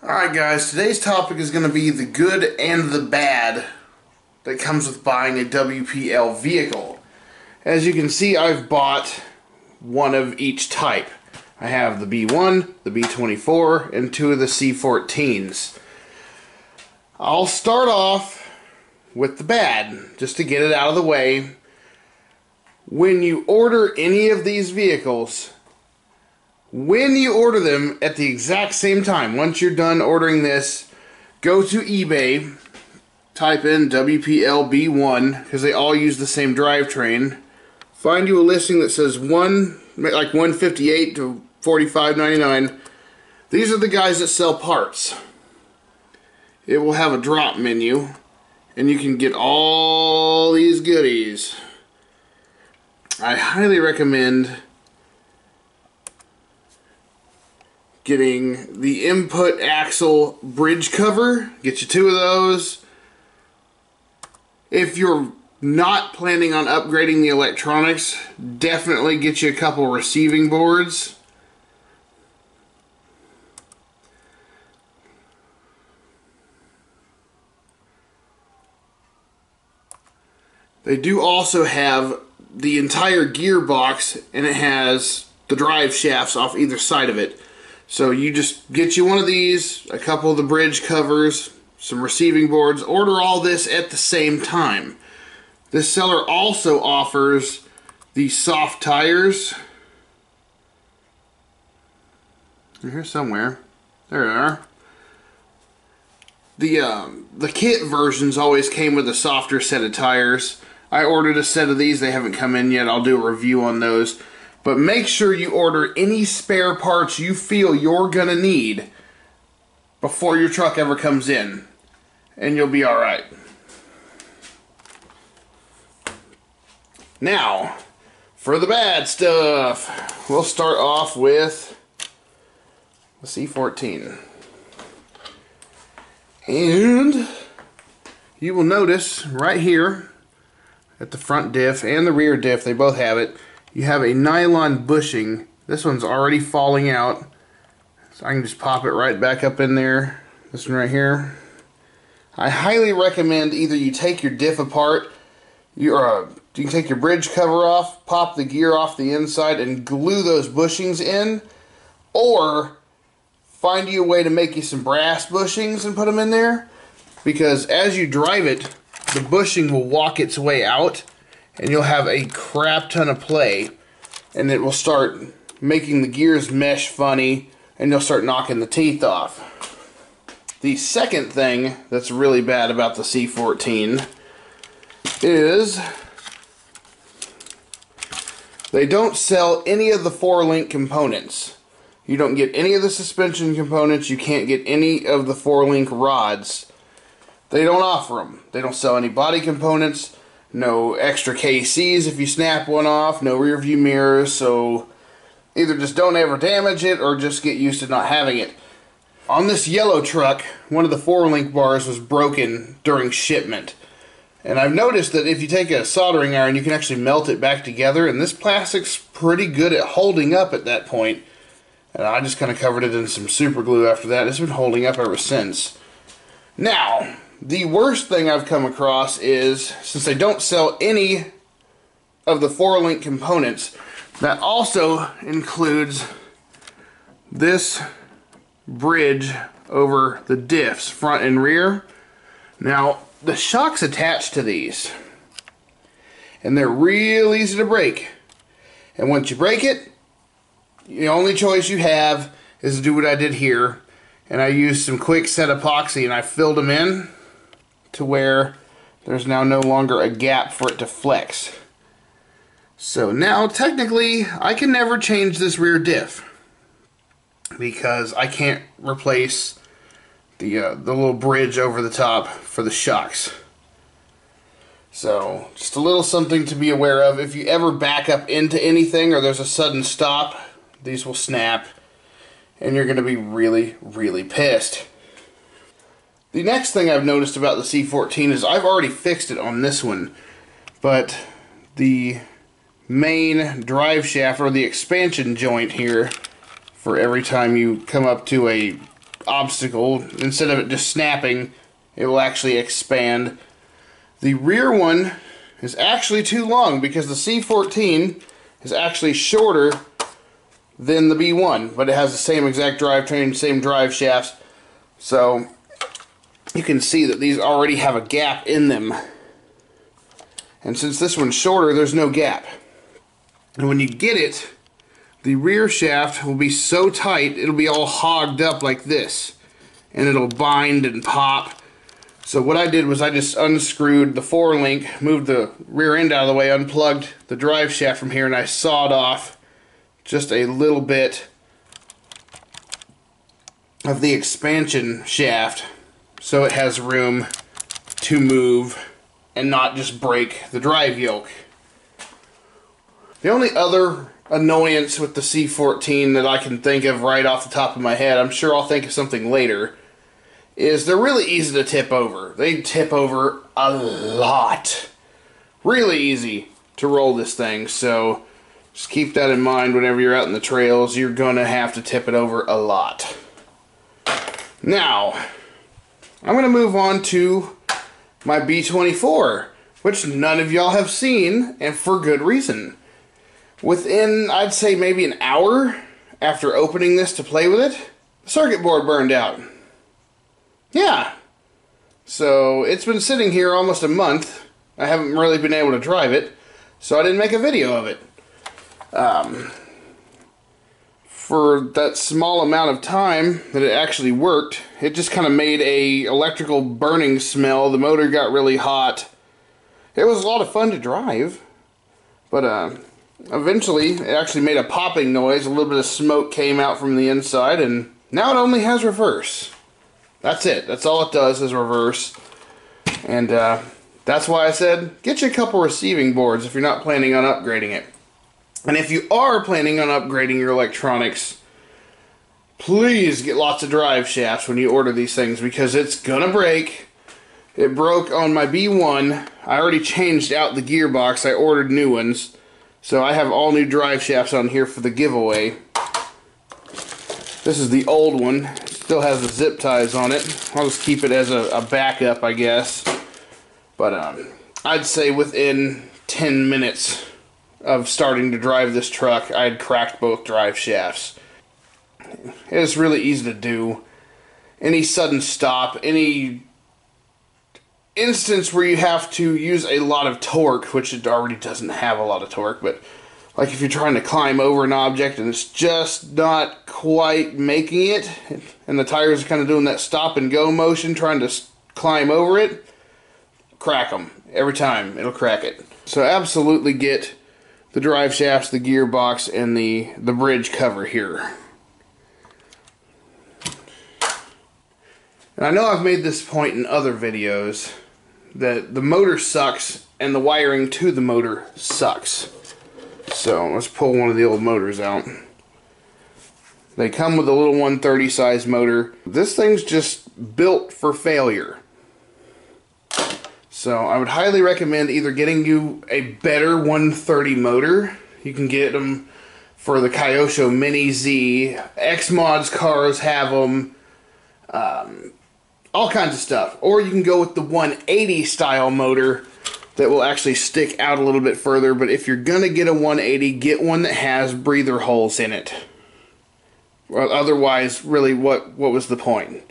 Alright guys, today's topic is going to be the good and the bad that comes with buying a WPL vehicle. As you can see, I've bought one of each type. I have the B1, the B24, and two of the C14s. I'll start off with the bad, just to get it out of the way. When you order any of these vehicles, when you order them at the exact same time, once you're done ordering this, go to eBay, type in WPL B1, because they all use the same drivetrain. Find you a listing that says like $158 to $45.99. These are the guys that sell parts. It will have a drop menu, and you can get all these goodies. I highly recommend getting the input axle bridge cover. Get you two of those. If you're not planning on upgrading the electronics, definitely get you a couple receiving boards. They do also have the entire gearbox, and it has the drive shafts off either side of it. So you just get you one of these, a couple of the bridge covers, some receiving boards, order all this at the same time. This seller also offers the soft tires. They're here somewhere. There they are. The kit versions always came with a softer set of tires. I ordered a set of these. They haven't come in yet. I'll do a review on those. But make sure you order any spare parts you feel you're going to need before your truck ever comes in, and you'll be alright. Now, for the bad stuff, we'll start off with the C14. And you will notice right here at the front diff and the rear diff, they both have it. You have a nylon bushing. This one's already falling out, so I can just pop it right back up in there. This one right here. I highly recommend either you take your diff apart, you can take your bridge cover off, pop the gear off the inside, and glue those bushings in, or find you a way to make you some brass bushings and put them in there, because as you drive it, the bushing will walk its way out, and you'll have a crap ton of play, and it will start making the gears mesh funny, and you'll start knocking the teeth off. The second thing that's really bad about the C14 is they don't sell any of the 4-link components. You don't get any of the suspension components. You can't get any of the 4-link rods. They don't offer them. They don't sell any body components. No extra KCs if you snap one off, no rear view mirrors, so either just don't ever damage it or just get used to not having it. On this yellow truck, one of the 4-link bars was broken during shipment. And I've noticed that if you take a soldering iron, you can actually melt it back together, and this plastic's pretty good at holding up at that point. And I just kind of covered it in some super glue after that. It's been holding up ever since. Now, the worst thing I've come across is, since they don't sell any of the 4-link components, that also includes this bridge over the diffs, front and rear. Now, the shock's attached to these, and they're real easy to break. And once you break it, the only choice you have is to do what I did here, and I used some quick set epoxy and I filled them in to where there's now no longer a gap for it to flex. So now technically I can never change this rear diff because I can't replace the little bridge over the top for the shocks. So just a little something to be aware of. If you ever back up into anything or there's a sudden stop, these will snap and you're going to be really, really pissed. The next thing I've noticed about the C14 is I've already fixed it on this one, but the main drive shaft, or the expansion joint here, for every time you come up to a obstacle. Instead of it just snapping, it will actually expand. The rear one is actually too long because the C14 is actually shorter than the B1, but it has the same exact drivetrain, same drive shafts. So you can see that these already have a gap in them. And since this one's shorter, there's no gap. And when you get it, the rear shaft will be so tight, it'll be all hogged up like this. And it'll bind and pop. So what I did was I just unscrewed the 4-link, moved the rear end out of the way, unplugged the drive shaft from here, and I sawed off just a little bit of the expansion shaft so it has room to move and not just break the drive yoke. The only other annoyance with the C14 that I can think of right off the top of my head, I'm sure I'll think of something later, is they're really easy to tip over. They tip over a lot. Really easy to roll this thing, so just keep that in mind whenever you're out in the trails. You're going to have to tip it over a lot. Now, I'm going to move on to my B24, which none of y'all have seen, and for good reason. Within, I'd say, maybe an hour after opening this to play with it, the circuit board burned out. Yeah. So, it's been sitting here almost a month. I haven't really been able to drive it, so I didn't make a video of it. For that small amount of time that it actually worked, it just kind of made a electrical burning smell. The motor got really hot. It was a lot of fun to drive, but eventually it actually made a popping noise. A little bit of smoke came out from the inside, and now it only has reverse. That's it. That's all it does is reverse. And that's why I said, get you a couple receiving boards if you're not planning on upgrading it. And if you are planning on upgrading your electronics, please get lots of drive shafts when you order these things, because it's gonna break. It broke on my B1. I already changed out the gearbox. I ordered new ones. So I have all new drive shafts on here for the giveaway. This is the old one. It still has the zip ties on it. I'll just keep it as a backup, I guess. But I'd say within 10 minutes of starting to drive this truck, I had cracked both drive shafts. It's really easy to do. Any sudden stop, any instance where you have to use a lot of torque, which it already doesn't have a lot of torque, but like if you're trying to climb over an object and it's just not quite making it, and the tires are kind of doing that stop and go motion trying to climb over it, crack them. Every time, it'll crack it. So absolutely get the drive shafts, the gearbox, and the bridge cover here. And I know I've made this point in other videos that the motor sucks and the wiring to the motor sucks. So let's pull one of the old motors out. They come with a little 130 size motor. This thing's just built for failure. So I would highly recommend either getting you a better 130 motor. You can get them for the Kyosho Mini Z. X-Mods cars have them. All kinds of stuff. Or you can go with the 180 style motor that will actually stick out a little bit further. But if you're going to get a 180, get one that has breather holes in it. Well, otherwise, really, what was the point?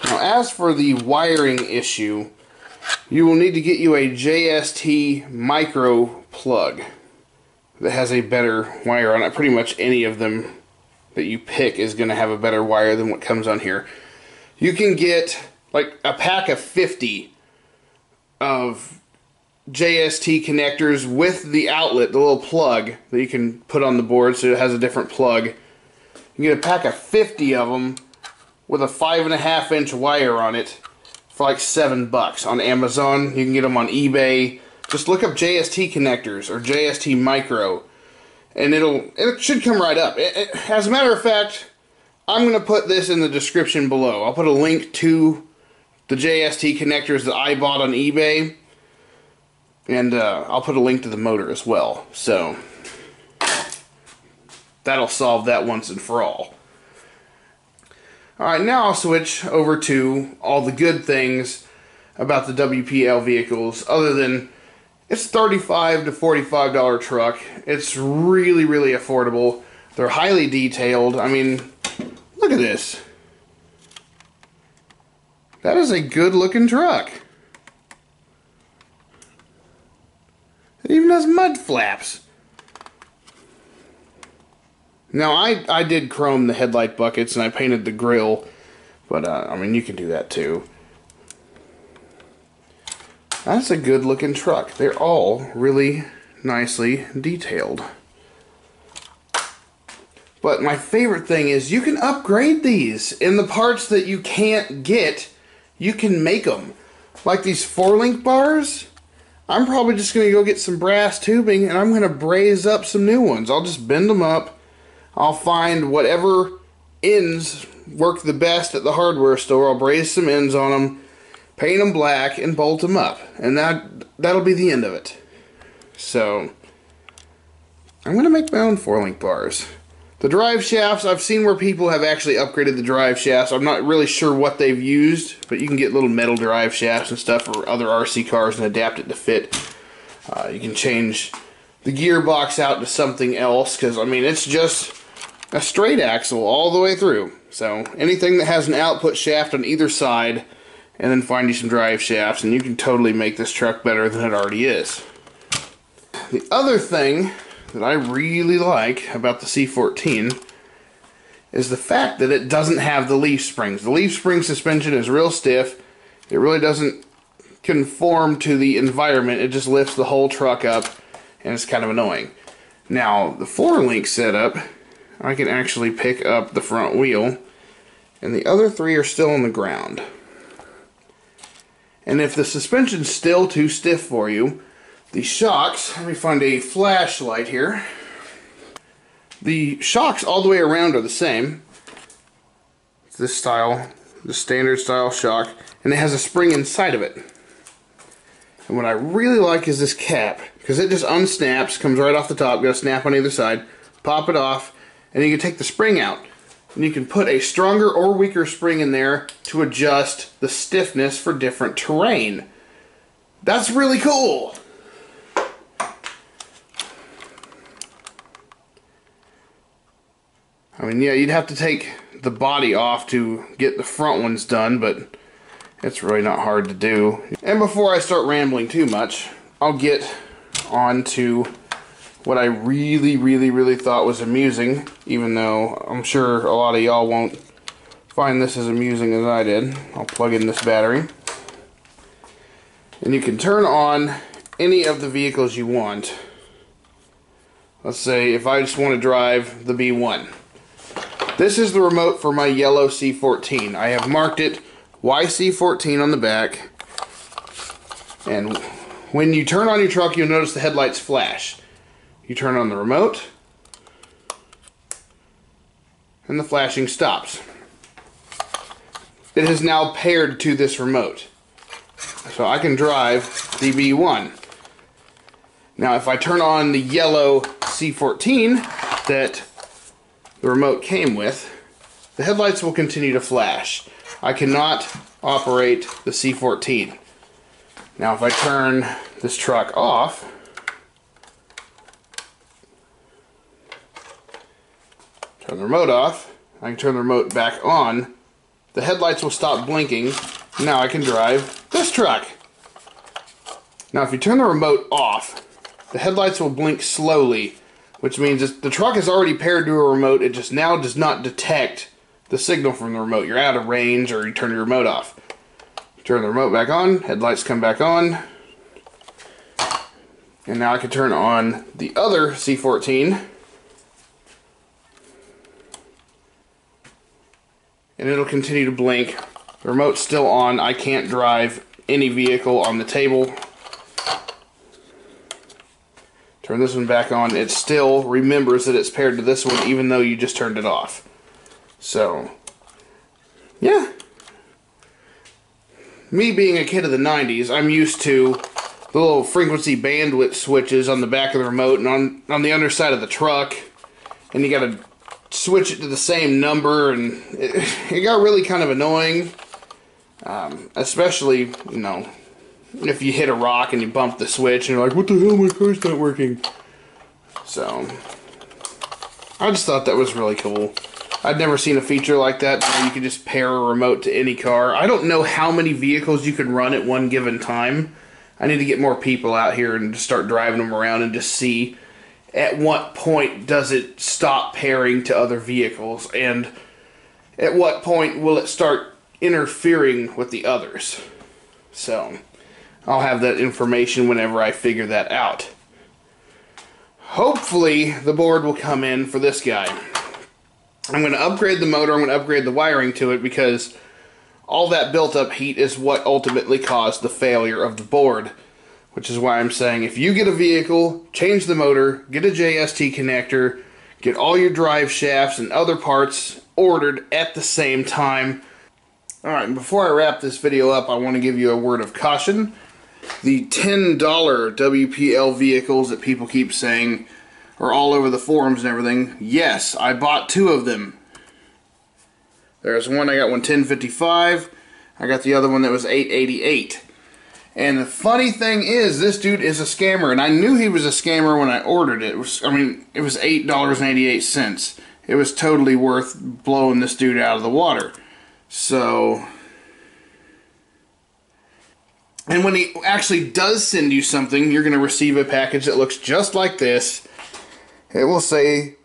Now, as for the wiring issue, you will need to get you a JST micro plug that has a better wire on it. Pretty much any of them that you pick is going to have a better wire than what comes on here. You can get like a pack of 50 of JST connectors with the outlet, the little plug that you can put on the board so it has a different plug. You can get a pack of 50 of them with a 5.5 inch wire on it for like $7 on Amazon. You can get them on eBay. Just look up JST connectors or JST micro, and it should come right up. As a matter of fact, I'm going to put this in the description below. I'll put a link to the JST connectors that I bought on eBay, and I'll put a link to the motor as well. So that'll solve that once and for all. Alright, now I'll switch over to all the good things about the WPL vehicles, other than it's $35 to $45 truck. It's really, really affordable. They're highly detailed. I mean, look at this. That is a good looking truck. It even has mud flaps. Now, I did chrome the headlight buckets and I painted the grill, but I mean, you can do that too. That's a good looking truck. They're all really nicely detailed. But my favorite thing is you can upgrade these. In the parts that you can't get, you can make them. Like these 4-link bars, I'm probably just going to go get some brass tubing and I'm going to braze up some new ones. I'll just bend them up. I'll find whatever ends work the best at the hardware store. I'll braze some ends on them, paint them black, and bolt them up. And that'll be the end of it. So, I'm going to make my own 4-link bars. The drive shafts, I've seen where people have actually upgraded the drive shafts. I'm not really sure what they've used, but you can get little metal drive shafts and stuff for other RC cars and adapt it to fit. You can change the gearbox out to something else, because, I mean, it's just a straight axle all the way through. So anything that has an output shaft on either side, and then find you some drive shafts, and you can totally make this truck better than it already is. The other thing that I really like about the C14 is the fact that it doesn't have the leaf springs. The leaf spring suspension is real stiff. It really doesn't conform to the environment. It just lifts the whole truck up, and it's kind of annoying. Now, the 4-link setup, I can actually pick up the front wheel, and the other 3 are still on the ground. And if the suspension's still too stiff for you, the shocks, let me find a flashlight here. The shocks all the way around are the same. It's this style, the standard style shock, and it has a spring inside of it. And what I really like is this cap, because it just unsnaps, comes right off the top, got a snap on either side, pop it off, and you can take the spring out. And you can put a stronger or weaker spring in there to adjust the stiffness for different terrain. That's really cool! I mean, yeah, you'd have to take the body off to get the front ones done, but it's really not hard to do. And before I start rambling too much, I'll get on to what I really thought was amusing, even though I'm sure a lot of y'all won't find this as amusing as I did. I'll plug in this battery. And you can turn on any of the vehicles you want. Let's say if I just want to drive the B1. This is the remote for my yellow C14. I have marked it YC14 on the back. And when you turn on your truck, you'll notice the headlights flash. You turn on the remote, and the flashing stops. It is now paired to this remote. So I can drive the B1. Now if I turn on the yellow C14 that the remote came with, the headlights will continue to flash. I cannot operate the C14. Now if I turn this truck off, turn the remote off, I can turn the remote back on, the headlights will stop blinking. Now I can drive this truck. Now if you turn the remote off, the headlights will blink slowly, which means the truck is already paired to a remote. It just now does not detect the signal from the remote. You're out of range, or you turn your remote off. Turn the remote back on, headlights come back on, and now I can turn on the other C14, and it'll continue to blink. The remote's still on. I can't drive any vehicle on the table. Turn this one back on. It still remembers that it's paired to this one, even though you just turned it off. So, yeah. Me being a kid of the 90s, I'm used to the little frequency bandwidth switches on the back of the remote and on the underside of the truck. And you gotta switch it to the same number, and it got really kind of annoying. Especially, you know, if you hit a rock and you bump the switch and you're like, what the hell, my car's not working. So, I just thought that was really cool. I'd never seen a feature like that where you could just pair a remote to any car. I don't know how many vehicles you can run at one given time. I need to get more people out here and just start driving them around and just see at what point does it stop pairing to other vehicles, and at what point will it start interfering with the others. So, I'll have that information whenever I figure that out. Hopefully, the board will come in for this guy. I'm going to upgrade the motor, I'm going to upgrade the wiring to it, because all that built-up heat is what ultimately caused the failure of the board. Which is why I'm saying, if you get a vehicle, change the motor, get a JST connector, get all your drive shafts and other parts ordered at the same time. Alright, and before I wrap this video up, I want to give you a word of caution. The $10 WPL vehicles that people keep saying are all over the forums and everything. Yes, I bought 2 of them. There's one, I got one 1055. I got the other one that was 888. And the funny thing is, this dude is a scammer, and I knew he was a scammer when I ordered it. It was $8.88. It was totally worth blowing this dude out of the water. So, and when he actually does send you something, you're going to receive a package that looks just like this. It will say,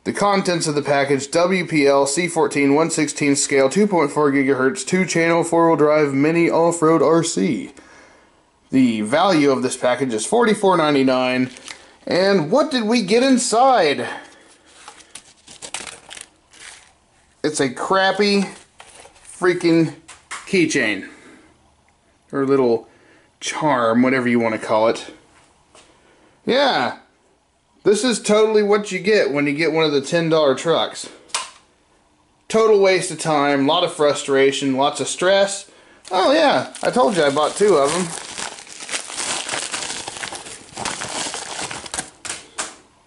the contents of the package, WPL C14 1/16 scale 2.4 gigahertz 2-channel 4-wheel drive mini off-road RC. The value of this package is $44.99. And what did we get inside? It's a crappy freaking keychain. Or little charm, whatever you want to call it. Yeah. This is totally what you get when you get one of the $10 trucks. Total waste of time, a lot of frustration, lots of stress. Oh yeah, I told you I bought 2 of them.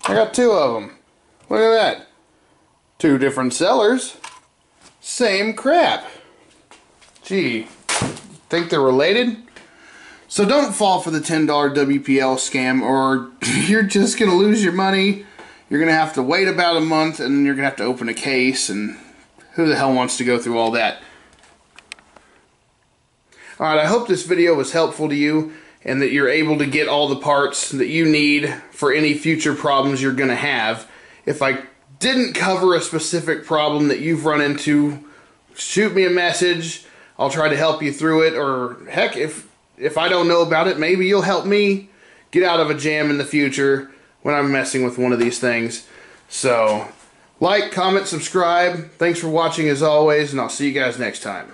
I got 2 of them. Look at that. 2 different sellers. Same crap. Gee, think they're related? So don't fall for the $10 WPL scam, or you're just going to lose your money. You're going to have to wait about a month, and you're going to have to open a case, and who the hell wants to go through all that? Alright, I hope this video was helpful to you, and that you're able to get all the parts that you need for any future problems you're going to have. If I didn't cover a specific problem that you've run into, shoot me a message. I'll try to help you through it, or heck, if I don't know about it, maybe you'll help me get out of a jam in the future when I'm messing with one of these things. So, like, comment, subscribe. Thanks for watching as always, and I'll see you guys next time.